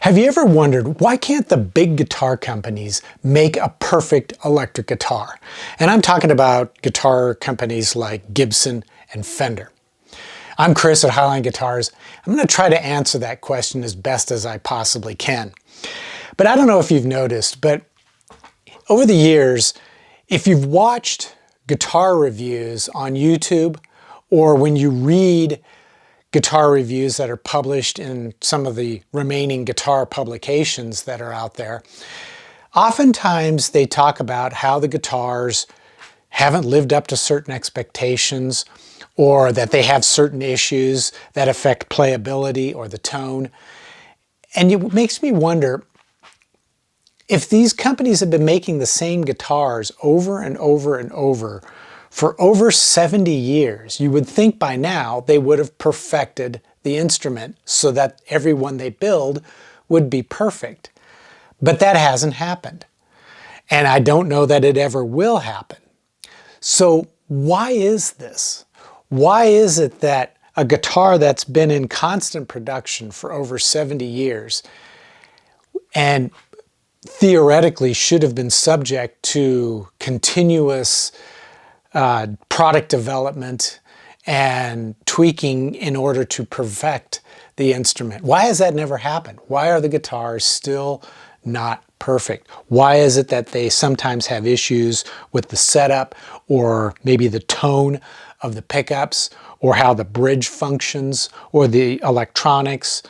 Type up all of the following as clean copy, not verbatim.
Have you ever wondered why can't the big guitar companies make a perfect electric guitar? And I'm talking about guitar companies like Gibson and Fender. I'm Chris at Highline Guitars. I'm going to try to answer that question as best as I possibly can. But I don't know if you've noticed, but over the years, if you've watched guitar reviews on YouTube, or when you read guitar reviews that are published in some of the remaining guitar publications that are out there, oftentimes they talk about how the guitars haven't lived up to certain expectations, or that they have certain issues that affect playability or the tone. And it makes me wonder, if these companies have been making the same guitars over and over and over for over 70 years, you would think by now they would have perfected the instrument so that every one they build would be perfect. But that hasn't happened. And I don't know that it ever will happen. So why is this? Why is it that a guitar that's been in constant production for over 70 years and theoretically should have been subject to continuous product development and tweaking in order to perfect the instrument? Why has that never happened? Why are the guitars still not perfect? Why is it that they sometimes have issues with the setup, or maybe the tone of the pickups, or how the bridge functions, or the electronics,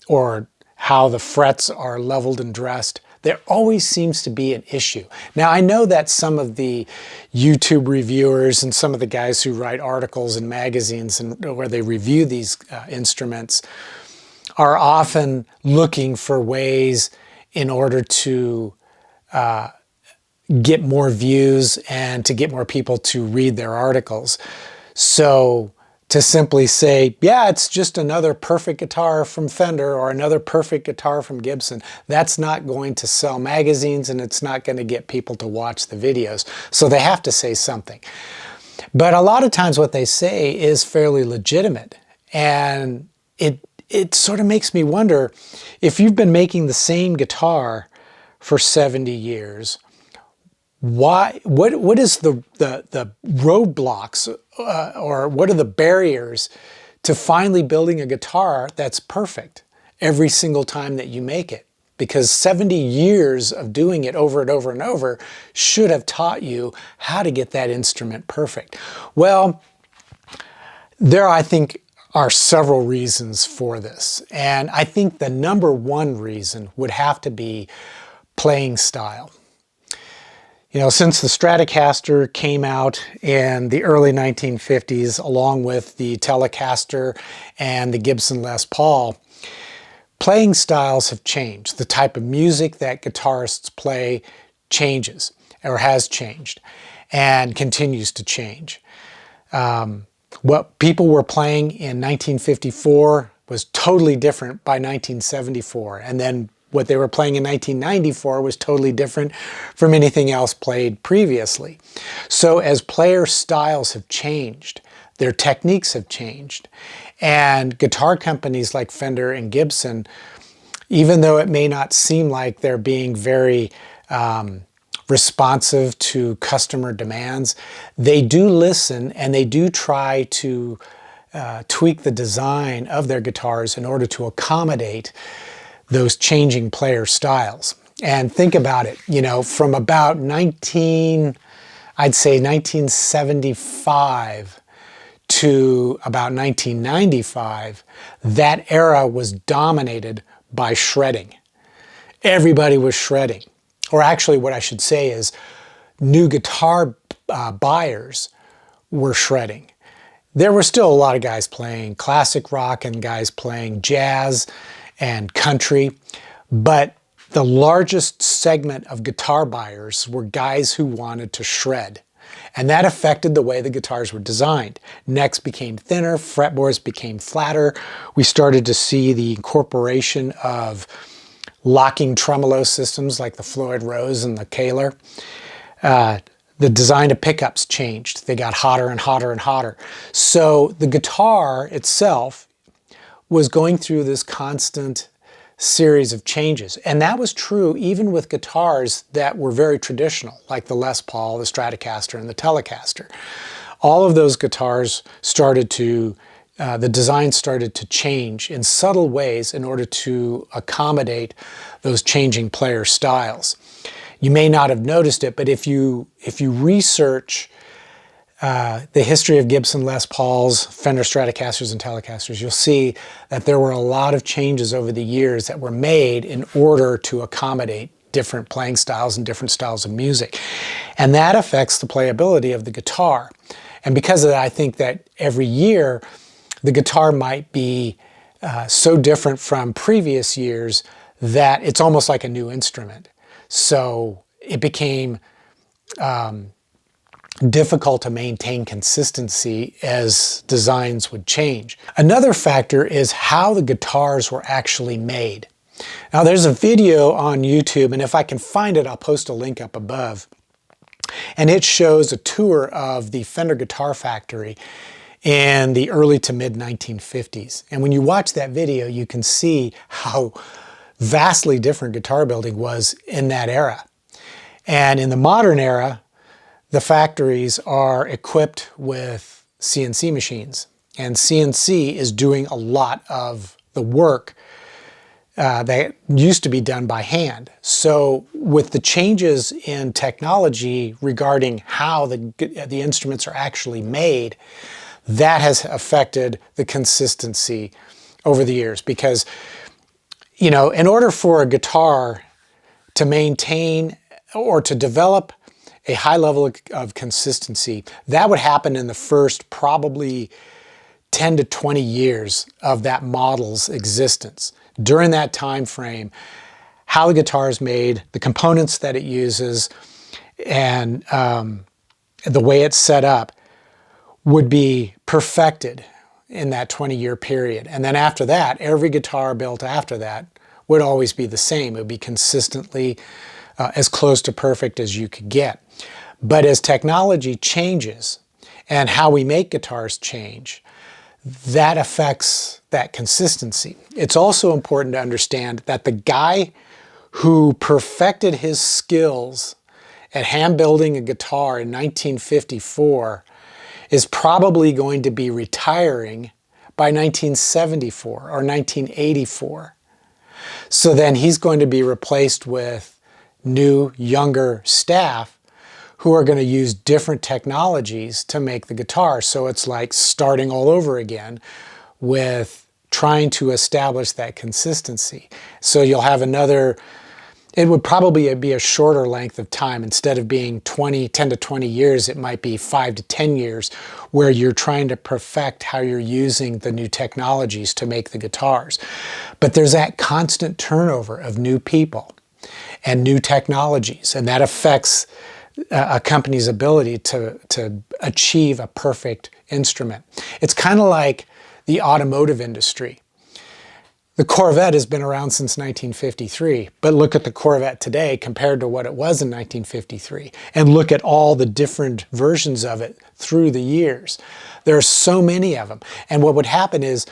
or how the frets are leveled and dressed? There always seems to be an issue. Now, I know that some of the YouTube reviewers and some of the guys who write articles in magazines and where they review these instruments are often looking for ways in order to get more views and to get more people to read their articles. So to simply say, yeah, it's just another perfect guitar from Fender or another perfect guitar from Gibson, that's not going to sell magazines, and it's not going to get people to watch the videos. So they have to say something. But a lot of times what they say is fairly legitimate. And it sort of makes me wonder, if you've been making the same guitar for 70 years, what is the roadblocks or what are the barriers to finally building a guitar that's perfect every single time that you make it? Because 70 years of doing it over and over and over should have taught you how to get that instrument perfect. Well, there, I think, are several reasons for this. And I think the number one reason would have to be playing style. Since the Stratocaster came out in the early 1950s, along with the Telecaster and the Gibson Les Paul, playing styles have changed. The type of music that guitarists play changes, or has changed, and continues to change. What people were playing in 1954 was totally different by 1974, and then what they were playing in 1994 was totally different from anything else played previously. So as player styles have changed, their techniques have changed, and guitar companies like Fender and Gibson, even though it may not seem like they're being very responsive to customer demands, they do listen and they do try to tweak the design of their guitars in order to accommodate those changing player styles. And think about it, from about 1975 to about 1995, that era was dominated by shredding. Everybody was shredding. Or actually, what I should say is, new guitar buyers were shredding. There were still a lot of guys playing classic rock and guys playing jazz and country, but the largest segment of guitar buyers were guys who wanted to shred. And that affected the way the guitars were designed. Necks became thinner, fretboards became flatter. We started to see the incorporation of locking tremolo systems like the Floyd Rose and the Kahler. The design of pickups changed. They got hotter and hotter and hotter. So the guitar itself was going through this constant series of changes. And that was true even with guitars that were very traditional, like the Les Paul, the Stratocaster, and the Telecaster. All of those guitars started to, the design started to change in subtle ways in order to accommodate those changing player styles. You may not have noticed it, but if you research the history of Gibson Les Pauls, Fender Stratocasters, and Telecasters, you'll see that there were a lot of changes over the years that were made in order to accommodate different playing styles and different styles of music. And that affects the playability of the guitar. And because of that, I think that every year the guitar might be so different from previous years that it's almost like a new instrument. So it became difficult to maintain consistency as designs would change. Another factor is how the guitars were actually made. Now there's a video on YouTube, and if I can find it, I'll post a link up above. And it shows a tour of the Fender Guitar Factory in the early to mid 1950s. And when you watch that video, you can see how vastly different guitar building was in that era. And in the modern era, the factories are equipped with CNC machines, and CNC is doing a lot of the work that used to be done by hand. So with the changes in technology regarding how the instruments are actually made, that has affected the consistency over the years. Because, you know, in order for a guitar to maintain or to develop a high level of consistency, that would happen in the first probably 10 to 20 years of that model's existence. During that time frame, how the guitar is made, the components that it uses, and the way it's set up would be perfected in that 20-year period. And then after that, every guitar built after that would always be the same. It would be consistently as close to perfect as you could get. But as technology changes and how we make guitars change, that affects that consistency. It's also important to understand that the guy who perfected his skills at hand building a guitar in 1954 is probably going to be retiring by 1974 or 1984. So then he's going to be replaced with new, younger staff who are going to use different technologies to make the guitar. So it's like starting all over again with trying to establish that consistency. So you'll have another, it would probably be a shorter length of time. Instead of being 10 to 20 years, it might be 5 to 10 years where you're trying to perfect how you're using the new technologies to make the guitars. But there's that constant turnover of new people and new technologies, and that affects a company's ability to achieve a perfect instrument. It's kind of like the automotive industry. The Corvette has been around since 1953, but look at the Corvette today compared to what it was in 1953, and look at all the different versions of it through the years. There are so many of them, and what would happen is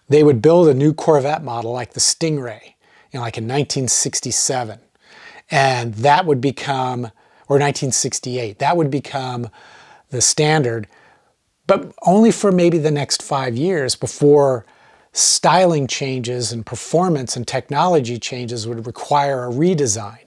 they would build a new Corvette model like the Stingray, like in 1967, and that would become, or 1968, that would become the standard, but only for maybe the next 5 years before styling changes and performance and technology changes would require a redesign.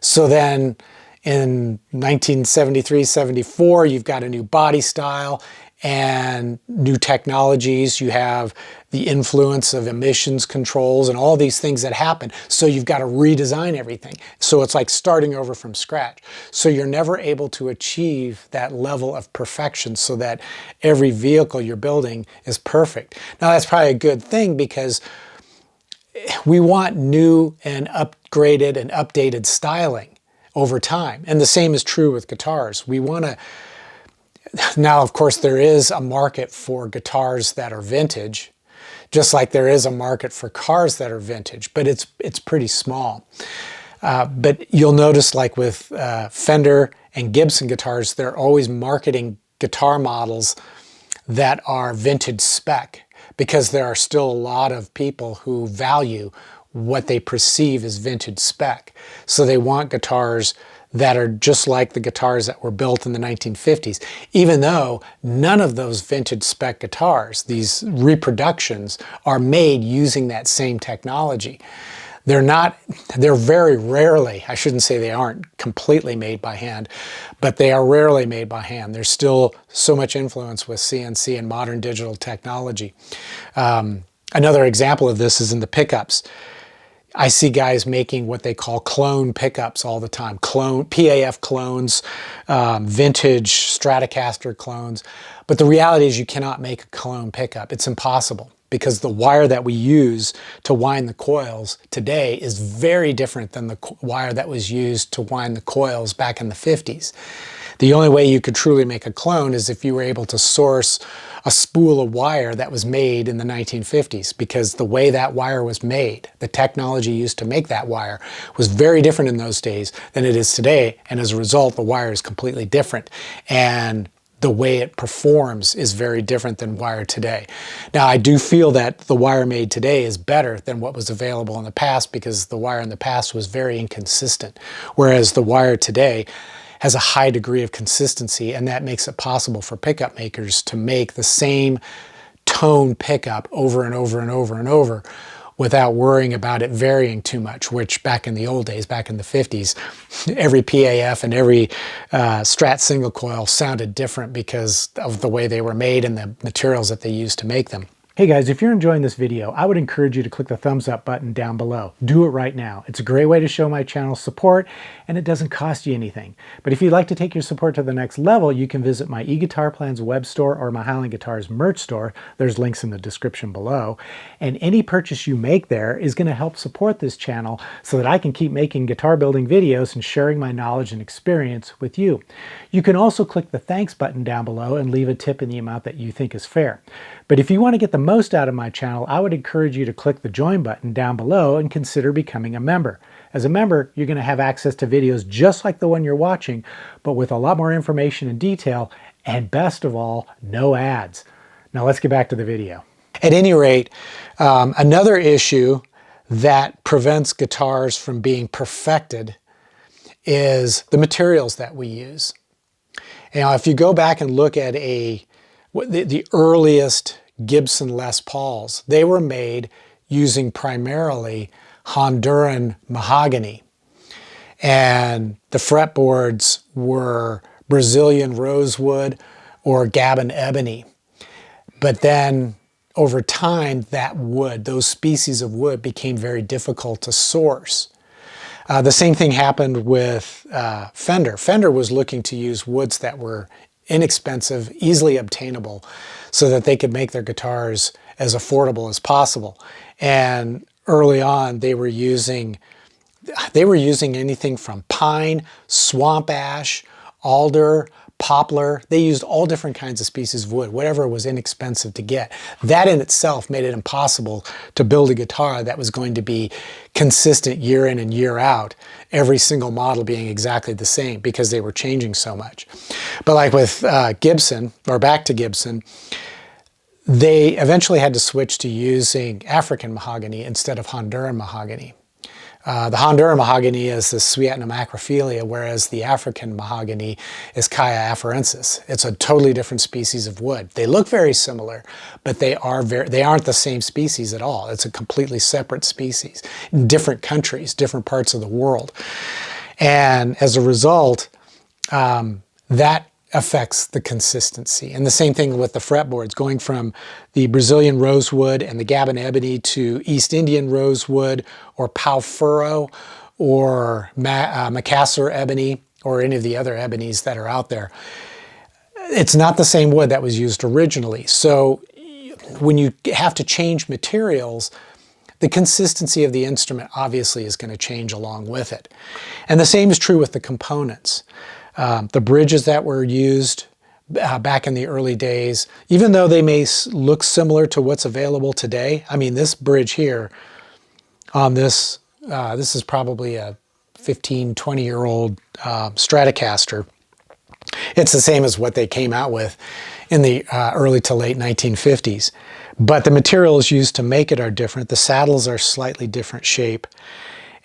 So then in 1973, 74, you've got a new body style and new technologies. You have the influence of emissions controls and all these things that happen. So you've got to redesign everything. So it's like starting over from scratch. So you're never able to achieve that level of perfection so that every vehicle you're building is perfect. Now that's probably a good thing because we want new and upgraded and updated styling over time. And the same is true with guitars. We want to, now of course there is a market for guitars that are vintage, just like there is a market for cars that are vintage, but it's pretty small. But you'll notice like with Fender and Gibson guitars, they're always marketing guitar models that are vintage spec, because there are still a lot of people who value what they perceive as vintage spec. So they want guitars that are just like the guitars that were built in the 1950s, even though none of those vintage spec guitars, these reproductions, are made using that same technology. They're very rarely, I shouldn't say they aren't completely made by hand, but they are rarely made by hand. There's still so much influence with CNC and modern digital technology. Another example of this is in the pickups. I see guys making what they call clone pickups all the time. PAF clones, vintage Stratocaster clones. But the reality is you cannot make a clone pickup. It's impossible, because the wire that we use to wind the coils today is very different than the wire that was used to wind the coils back in the 50s. The only way you could truly make a clone is if you were able to source a spool of wire that was made in the 1950s, because the way that wire was made, the technology used to make that wire, was very different in those days than it is today, and as a result the wire is completely different, and the way it performs is very different than wire today. Now, I do feel that the wire made today is better than what was available in the past, because the wire in the past was very inconsistent, whereas the wire today has a high degree of consistency, and that makes it possible for pickup makers to make the same tone pickup over and over and over and over without worrying about it varying too much, which back in the old days, back in the 50s, every PAF and every Strat single coil sounded different because of the way they were made and the materials that they used to make them. Hey guys, if you're enjoying this video, I would encourage you to click the thumbs up button down below. Do it right now. It's a great way to show my channel support, and it doesn't cost you anything. But if you'd like to take your support to the next level, you can visit my eGuitar Plans web store or my Highland Guitars merch store. There's links in the description below. And any purchase you make there is going to help support this channel so that I can keep making guitar building videos and sharing my knowledge and experience with you. You can also click the thanks button down below and leave a tip in the amount that you think is fair. But if you want to get the most out of my channel, I would encourage you to click the join button down below and consider becoming a member. As a member, you're going to have access to videos just like the one you're watching, but with a lot more information and detail, and best of all, no ads. Now let's get back to the video. At any rate, another issue that prevents guitars from being perfected is the materials that we use. Now, if you go back and look at the earliest Gibson Les Pauls, they were made using primarily Honduran mahogany, and the fretboards were Brazilian rosewood or Gabon ebony. But then over time, that wood, those species of wood, became very difficult to source. The same thing happened with Fender. Fender was looking to use woods that were inexpensive, easily obtainable, so that they could make their guitars as affordable as possible. And early on, they were using anything from pine, swamp ash, alder, poplar. They used all different kinds of species of wood, whatever was inexpensive to get. That in itself made it impossible to build a guitar that was going to be consistent year in and year out, every single model being exactly the same, because they were changing so much. But like with Gibson, or back to Gibson, they eventually had to switch to using African mahogany instead of Honduran mahogany. The Honduran mahogany is the Swietna macrophylla, whereas the African mahogany is Kaya afarensis. It's a totally different species of wood. They look very similar, but they aren't the same species at all. It's a completely separate species in different countries, different parts of the world. And as a result, that affects the consistency. And the same thing with the fretboards, going from the Brazilian rosewood and the Gabon ebony to East Indian rosewood or Pau Furrow or Macassar ebony or any of the other ebonies that are out there. It's not the same wood that was used originally. So when you have to change materials, the consistency of the instrument obviously is going to change along with it. And the same is true with the components. The bridges that were used back in the early days, even though they may look similar to what's available today. I mean, this bridge here on this is probably a 15, 20-year-old Stratocaster. It's the same as what they came out with in the early to late 1950s. But the materials used to make it are different. The saddles are slightly different shape.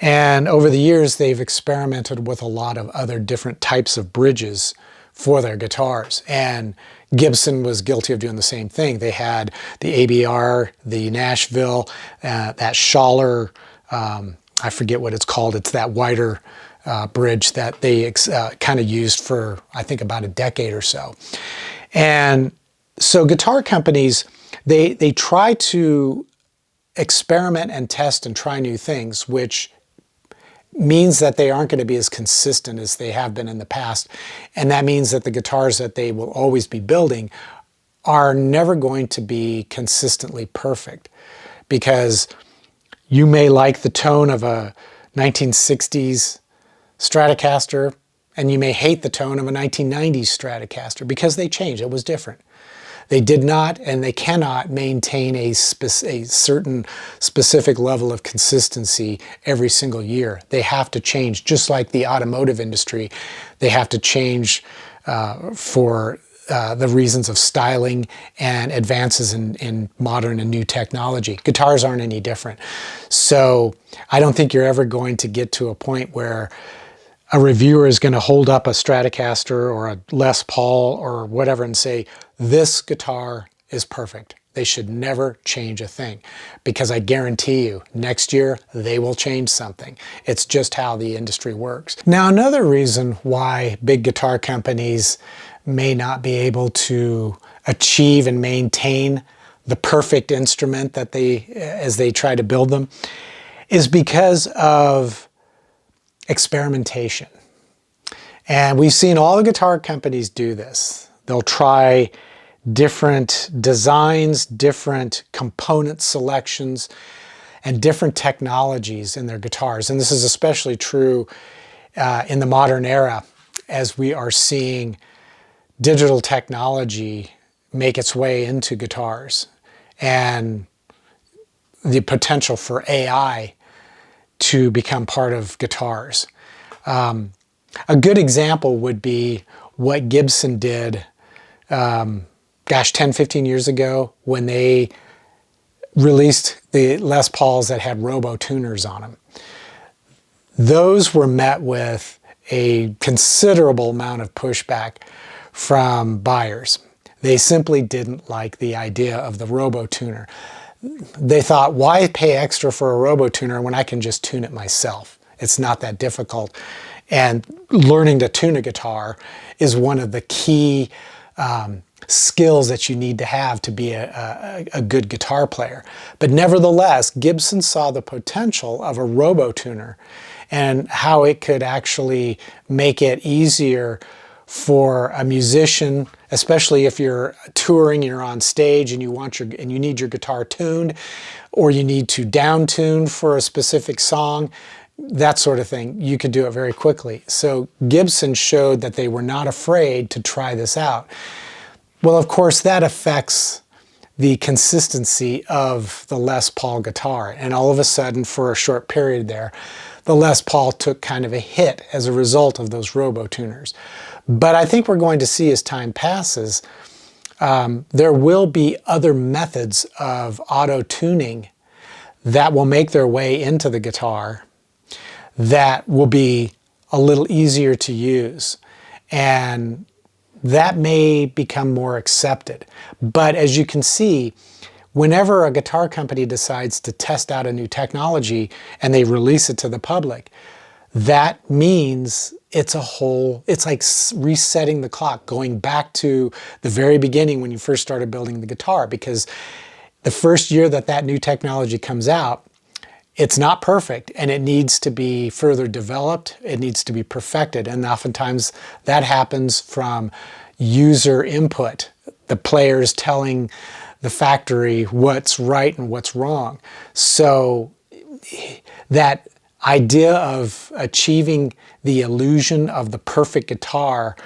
And over the years, they've experimented with a lot of other different types of bridges for their guitars. And Gibson was guilty of doing the same thing. They had the ABR, the Nashville, that Schaller, I forget what it's called. It's that wider bridge that they kind of used for, I think, about a decade or so. And so guitar companies, they try to experiment and test and try new things, which means that they aren't going to be as consistent as they have been in the past. And that means that the guitars that they will always be building are never going to be consistently perfect, because you may like the tone of a 1960s Stratocaster and you may hate the tone of a 1990s Stratocaster, because they changed. It was different. They did not and they cannot maintain a certain specific level of consistency every single year. They have to change, just like the automotive industry. They have to change for the reasons of styling and advances in modern and new technology. Guitars aren't any different. So I don't think you're ever going to get to a point where a reviewer is going to hold up a Stratocaster or a Les Paul or whatever and say, this guitar is perfect. They should never change a thing, because I guarantee you next year they will change something. It's just how the industry works. Now, another reason why big guitar companies may not be able to achieve and maintain the perfect instrument that as they try to build them, is because of experimentation. And we've seen all the guitar companies do this. They'll try different designs, different component selections, and different technologies in their guitars. And this is especially true in the modern era, as we are seeing digital technology make its way into guitars, and the potential for AI to become part of guitars. A good example would be what Gibson did, 10, 15 years ago, when they released the Les Pauls that had robo-tuners on them. Those were met with a considerable amount of pushback from buyers. They simply didn't like the idea of the robo-tuner. They thought, why pay extra for a robo-tuner when I can just tune it myself? It's not that difficult. And learning to tune a guitar is one of the key skills that you need to have to be a good guitar player. But nevertheless, Gibson saw the potential of a robo-tuner and how it could actually make it easier for a musician, especially if you're touring, you're on stage and you need your guitar tuned, or you need to down tune for a specific song, that sort of thing. You could do it very quickly. So Gibson showed that they were not afraid to try this out. Well, of course, that affects the consistency of the Les Paul guitar. And all of a sudden, for a short period there, the Les Paul took kind of a hit as a result of those robo-tuners. But I think we're going to see, as time passes, there will be other methods of auto-tuning that will make their way into the guitar that will be a little easier to use. And that may become more accepted. But as you can see, whenever a guitar company decides to test out a new technology and they release it to the public, that means it's like resetting the clock, going back to the very beginning when you first started building the guitar, because the first year that new technology comes out, it's not perfect and it needs to be further developed, it needs to be perfected, and oftentimes that happens from user input, the players telling the factory what's right and what's wrong. So that idea of achieving the illusion of the perfect guitar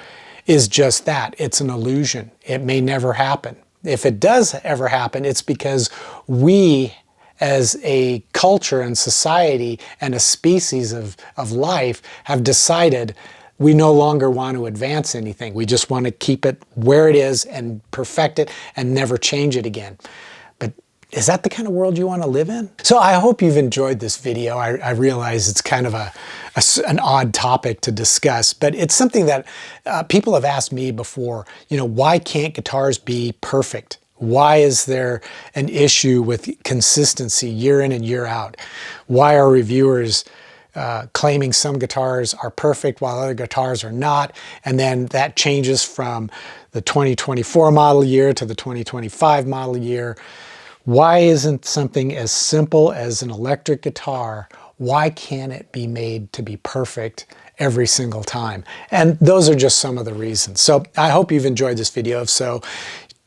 is just that. It's an illusion. It may never happen. If it does ever happen, it's because we as a culture and society and a species of life have decided We no longer want to advance anything. We just want to keep it where it is and perfect it and never change it again. But is that the kind of world you want to live in? So I hope you've enjoyed this video. I realize it's kind of an odd topic to discuss, but it's something that people have asked me before. Why can't guitars be perfect? Why is there an issue with consistency year in and year out? Why are reviewers claiming some guitars are perfect while other guitars are not? And then that changes from the 2024 model year to the 2025 model year. Why isn't something as simple as an electric guitar, why can't it be made to be perfect every single time? And those are just some of the reasons. So I hope you've enjoyed this video. If so,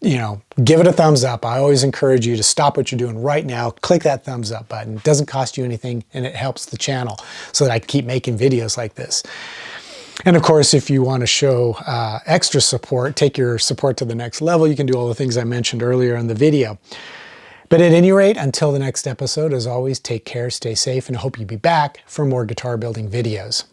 give it a thumbs up. I always encourage you to stop what you're doing right now, click that thumbs up button. It doesn't cost you anything and it helps the channel so that I can keep making videos like this. And of course, if you want to show extra support, take your support to the next level, you can do all the things I mentioned earlier in the video. But at any rate, until the next episode, as always, take care, stay safe, and I hope you'll be back for more guitar building videos.